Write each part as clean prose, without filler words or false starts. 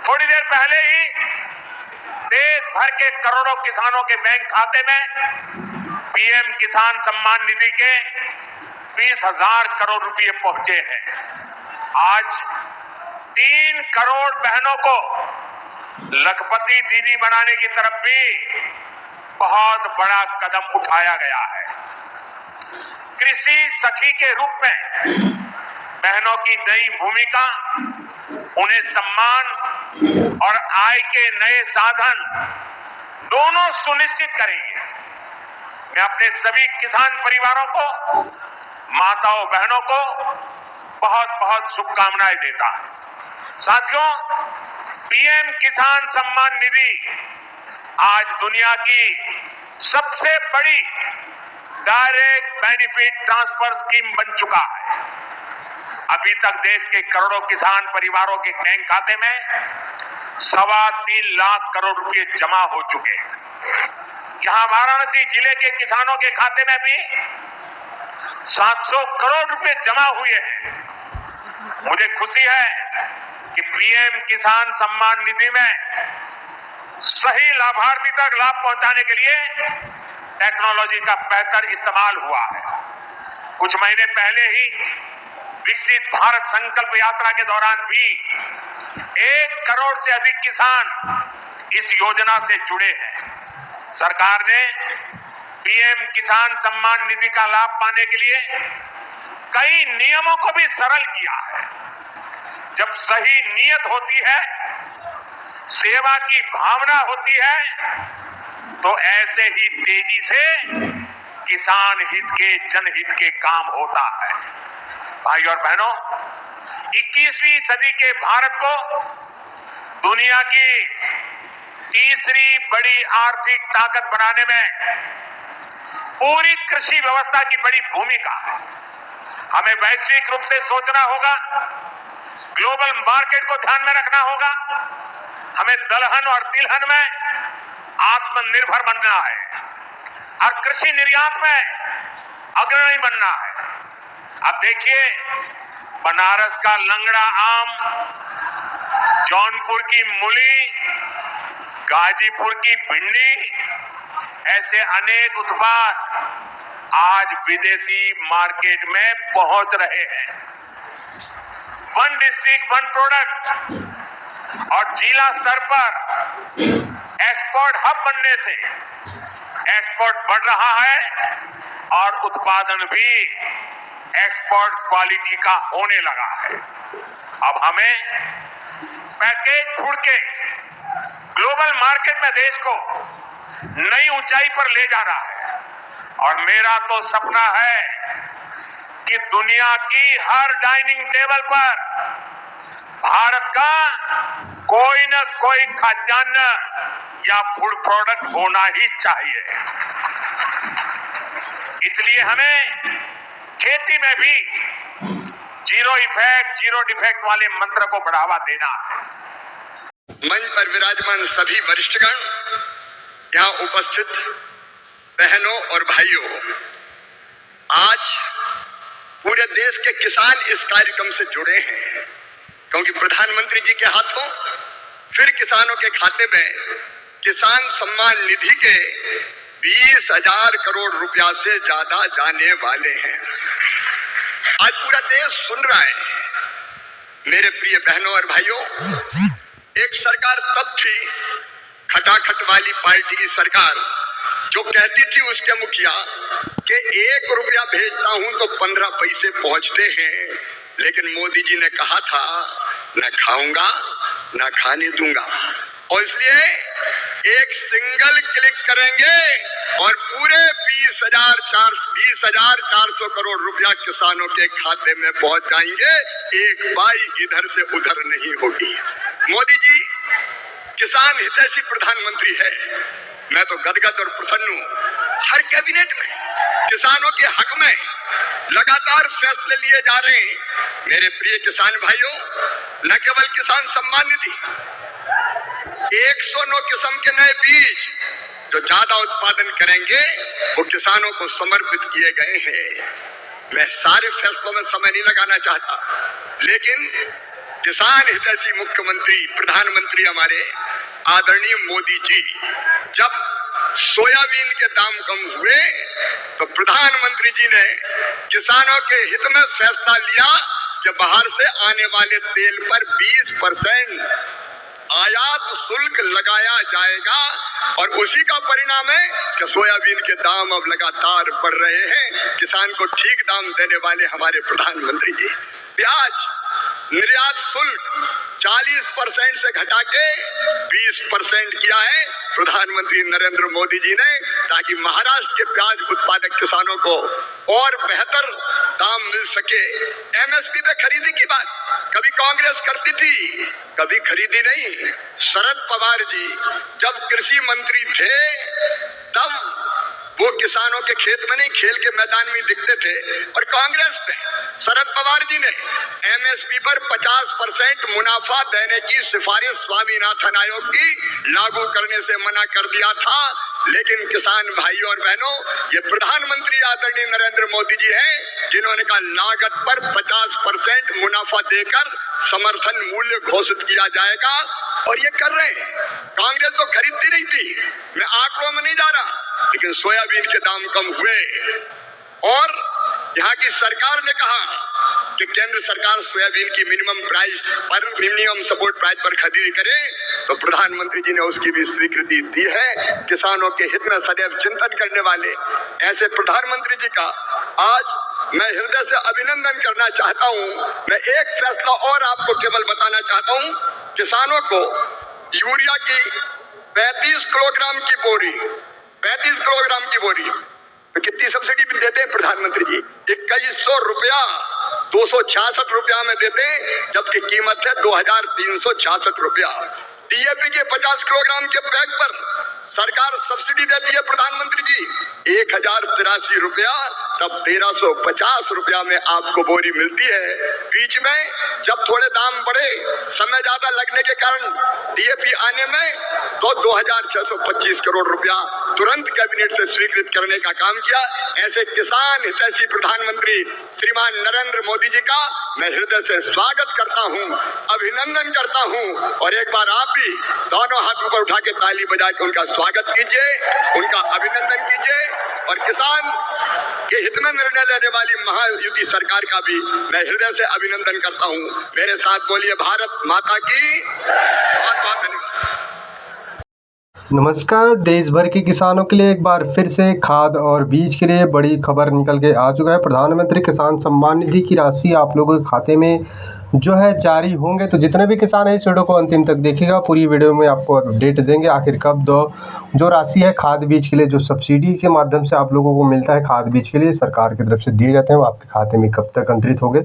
थोड़ी देर पहले ही देश भर के करोड़ों किसानों के बैंक खाते में पीएम किसान सम्मान निधि के 20,000 करोड़ रुपए पहुंचे हैं। आज 3 करोड़ बहनों को लखपति दीदी बनाने की तरफ भी बहुत बड़ा कदम उठाया गया है। कृषि सखी के रूप में बहनों की नई भूमिका उन्हें सम्मान और आय के नए साधन दोनों सुनिश्चित करेंगे। मैं अपने सभी किसान परिवारों को, माताओं बहनों को बहुत बहुत शुभकामनाएं देता हूं। साथियों, पीएम किसान सम्मान निधि आज दुनिया की सबसे बड़ी डायरेक्ट बेनिफिट ट्रांसफर स्कीम बन चुका है। अभी तक देश के करोड़ों किसान परिवारों के बैंक खाते में 3.25 लाख करोड़ रुपए जमा हो चुके हैं। यहां वाराणसी जिले के किसानों के खाते में भी 700 करोड़ रुपए जमा हुए हैं। मुझे खुशी है कि पीएम किसान सम्मान निधि में सही लाभार्थी तक लाभ पहुंचाने के लिए टेक्नोलॉजी का बेहतर इस्तेमाल हुआ है। कुछ महीने पहले ही विकसित भारत संकल्प यात्रा के दौरान भी 1 करोड़ से अधिक किसान इस योजना से जुड़े हैं। सरकार ने पीएम किसान सम्मान निधि का लाभ पाने के लिए कई नियमों को भी सरल किया है। जब सही नीयत होती है, सेवा की भावना होती है, तो ऐसे ही तेजी से किसान हित के, जनहित के काम होता है। भाई और बहनों, 21वीं सदी के भारत को दुनिया की तीसरी बड़ी आर्थिक ताकत बनाने में पूरी कृषि व्यवस्था की बड़ी भूमिका है। हमें वैश्विक रूप से सोचना होगा, ग्लोबल मार्केट को ध्यान में रखना होगा। हमें दलहन और तिलहन में आत्मनिर्भर बनना है और कृषि निर्यात में अग्रणी बनना है। अब देखिए, बनारस का लंगड़ा आम, जौनपुर की मूली, गाजीपुर की भिंडी, ऐसे अनेक उत्पाद आज विदेशी मार्केट में पहुंच रहे हैं। वन डिस्ट्रिक्ट वन प्रोडक्ट और जिला स्तर पर एक्सपोर्ट हब बनने से एक्सपोर्ट बढ़ रहा है और उत्पादन भी एक्सपोर्ट क्वालिटी का होने लगा है। अब हमें पैकेज फूड के ग्लोबल मार्केट में देश को नई ऊंचाई पर ले जाना है और मेरा तो सपना है कि दुनिया की हर डाइनिंग टेबल पर भारत का कोई न कोई खाद्यान्न या फूड प्रोडक्ट होना ही चाहिए। इसलिए हमें खेती में भी जीरो इफेक्ट, जीरो डिफेक्ट वाले मंत्र को बढ़ावा देना है। मंच पर विराजमान सभी वरिष्ठगण, यहाँ उपस्थित बहनों और भाइयों, आज पूरे देश के किसान इस कार्यक्रम से जुड़े हैं क्योंकि प्रधानमंत्री जी के हाथों फिर किसानों के खाते में किसान सम्मान निधि के 20,000 करोड़ रुपया से ज्यादा जाने वाले हैं। आज पूरा देश सुन रहा है। मेरे प्रिय बहनों और भाइयों, एक सरकार तब थी, खटाखट वाली पार्टी की सरकार, जो कहती थी उसके मुखिया कि 1 रुपया भेजता हूं तो 15 पैसे पहुंचते हैं, लेकिन मोदी जी ने कहा था न खाऊंगा न खाने दूंगा। और इसलिए एक सिंगल क्लिक करेंगे और पूरे 20,400 करोड़ रुपया किसानों के खाते में पहुंच जाएंगे। एक पाई इधर से उधर नहीं होगी। मोदी जी किसान हितैषी प्रधानमंत्री है। मैं तो गदगद और प्रसन्न हूं। हर कैबिनेट में किसानों के हक में लगातार फैसले लिए जा रहे हैं। मेरे प्रिय किसान भाइयों, न केवल किसान सम्मान निधि, 109 किस्म के नए बीज जो ज्यादा उत्पादन करेंगे वो किसानों को समर्पित किए गए हैं। मैं सारे फैसलों में समय नहीं लगाना चाहता, लेकिन किसान हितैषी मुख्यमंत्री प्रधानमंत्री हमारे आदरणीय मोदी जी जब सोयाबीन के दाम कम हुए तो प्रधानमंत्री जी ने किसानों के हित में फैसला लिया कि बाहर से आने वाले तेल पर 20% आयात शुल्क लगाया जाएगा और उसी का परिणाम है कि सोयाबीन के दाम अब लगातार बढ़ रहे हैं। किसान को ठीक दाम देने वाले हमारे प्रधानमंत्री जी। प्याज निर्यात शुल्क 40% से घटा के 20% किया है प्रधानमंत्री नरेंद्र मोदी जी ने, ताकि महाराष्ट्र के प्याज उत्पादक किसानों को और बेहतर दाम मिल सके। एमएसपी पे खरीदी की बात कभी कांग्रेस करती थी, कभी खरीदी नहीं। शरद पवार जी जब कृषि मंत्री थे तब वो किसानों के खेत में नहीं, खेल के मैदान में दिखते थे। और कांग्रेस ने, शरद पवार जी ने एमएसपी पर 50% मुनाफा देने की सिफारिश स्वामीनाथन आयोग की लागू करने से मना कर दिया था। लेकिन किसान भाइयों और बहनों, ये प्रधानमंत्री आदरणीय नरेंद्र मोदी जी हैं जिन्होंने कहा लागत पर 50% मुनाफा देकर समर्थन मूल्य घोषित किया जाएगा, और ये कर रहे हैं। कांग्रेस तो खरीदती नहीं थी, मैं आंकड़ों में नहीं जा रहा, लेकिन सोयाबीन के दाम कम हुए और यहाँ की सरकार ने कहा कि केंद्र सरकार सोयाबीन की मिनिमम सपोर्ट प्राइस पर खरीदी करे, तो प्रधानमंत्री जी ने उसकी भी स्वीकृति दी है। किसानों के हित में सदैव चिंतन करने वाले ऐसे प्रधानमंत्री जी का आज मैं हृदय से अभिनंदन करना चाहता हूँ। मैं एक फैसला और आपको केवल बताना चाहता हूँ, किसानों को यूरिया की 35 किलोग्राम की बोरी तो कितनी सब्सिडी भी देते हैं प्रधानमंत्री जी? 2100 रुपया 266 रुपया में देते हैं, जबकि कीमत है 2366 रुपया। डीएपी के 50 किलोग्राम के बैग पर सरकार सब्सिडी देती है प्रधानमंत्री जी 1083 रुपया, तब 1350 रुपया में आपको बोरी मिलती है। बीच में जब थोड़े दाम बढ़े, समय ज्यादा लगने के कारण डीएपी आने में, तो 2625 करोड़ रुपया तुरंत कैबिनेट से स्वीकृत करने का काम किया। ऐसे किसान हितैषी प्रधानमंत्री श्रीमान नरेंद्र मोदी जी का मैं हृदय से स्वागत करता हूं, अभिनंदन करता हूं। और एक बार आप भी दोनों हाथ ऊपर उठा के ताली बजा के उनका स्वागत कीजिए, उनका अभिनंदन कीजिए। और किसान के हित में निर्णय लेने वाली महायुति सरकार का भी मैं हृदय से अभिनंदन करता हूं। मेरे साथ बोलिए भारत माता की। बहुत बहुत धन्यवाद। नमस्कार। देश भर के किसानों के लिए एक बार फिर से खाद और बीज के लिए बड़ी खबर निकल के आ चुका है। प्रधानमंत्री किसान सम्मान निधि की राशि आप लोगों के खाते में जो है जारी होंगे। तो जितने भी किसान हैं इस वीडियो को अंतिम तक देखिएगा, पूरी वीडियो में आपको अपडेट देंगे आखिर कब जो राशि है खाद बीज के लिए, जो सब्सिडी के माध्यम से आप लोगों को मिलता है खाद बीज के लिए सरकार की तरफ से दिए जाते हैं, वो आपके खाते में कब तक अंतरित होंगे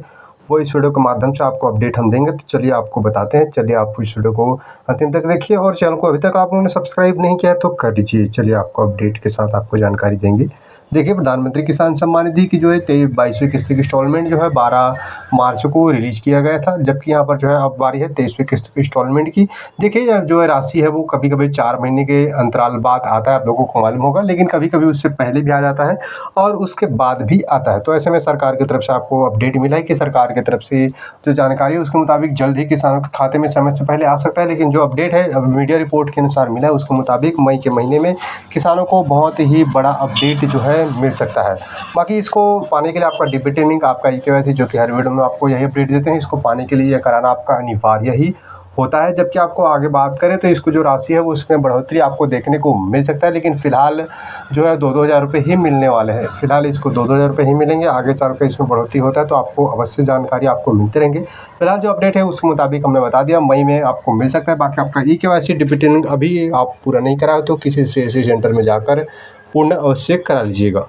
वो इस वीडियो के माध्यम से आपको अपडेट हम देंगे। तो चलिए आपको बताते हैं। चलिए आप इस वीडियो को अंतिम तक देखिए, और चैनल को अभी तक आप लोगों ने सब्सक्राइब नहीं किया है तो कर लीजिए। चलिए आपको अपडेट के साथ आपको जानकारी देंगे। देखिए, प्रधानमंत्री किसान सम्मान निधि की जो है 22वीं किस्त की इंस्टॉलमेंट जो है 12 मार्च को रिलीज किया गया था, जबकि यहाँ पर जो है अब बारी है 23वीं किस्त इंस्टॉलमेंट की। देखिए जो है राशि है वो कभी कभी 4 महीने के अंतराल बाद आता है, आप लोगों को मालूम होगा, लेकिन कभी कभी उससे पहले भी आ जाता है और उसके बाद भी आता है। तो ऐसे में सरकार की तरफ से आपको अपडेट मिला है कि सरकार की तरफ से जो जानकारी है उसके मुताबिक जल्द ही किसानों के खाते में समय से पहले आ सकता है। लेकिन जो अपडेट है मीडिया रिपोर्ट के अनुसार मिला है उसके मुताबिक मई के महीने में किसानों को बहुत ही बड़ा अपडेट जो है मिल सकता है। बाकी इसको पाने के लिए आपका डीबीटी लिंक, आपका ईकेवाईसी, जो कि हर वीडियो में आपको यही अपडेट देते हैं, इसको पाने के लिए यह कराना आपका अनिवार्य ही होता है। जबकि आपको आगे बात करें तो इसको जो राशि है वो उसमें बढ़ोतरी आपको देखने को मिल सकता है, लेकिन फ़िलहाल जो है 2-2 हज़ार रुपये ही मिलने वाले हैं। फ़िलहाल इसको 2-2 हज़ार रुपये ही मिलेंगे, आगे चल कर इसमें बढ़ोतरी होता है तो आपको अवश्य जानकारी आपको मिलते रहेंगे। फिलहाल जो अपडेट है उसके मुताबिक हमने बता दिया मई में आपको मिल सकता है। बाकी आपका ईकेवाईसी डीबीटी लिंक अभी आप पूरा नहीं कराए तो किसी CSC सेंटर में जाकर पूर्ण अवश्य करा लीजिएगा।